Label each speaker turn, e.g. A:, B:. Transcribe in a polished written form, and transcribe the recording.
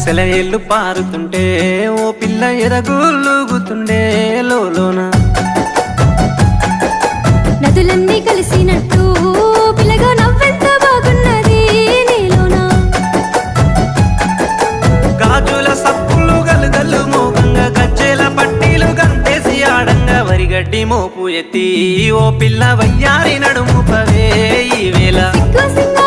A: సెలయేళ్ళు పారుతుంటే ఓ పిల్ల ఎదగులుగుతుండే లోన
B: నదులన్నీ కలిసినట్టు పిల్లగా నవ్వెంత బాగున్నది నీలోన
A: గాజుల సప్పులు గలుగల్లు మోగంగా గజ్జెల పట్టీలు గంటేసి ఆడంగా వరిగడ్డి మోపు ఎత్తి ఓ పిల్ల వయ్యారి నడుము పవే ఈ వేళ
B: సిగ్గు సింగ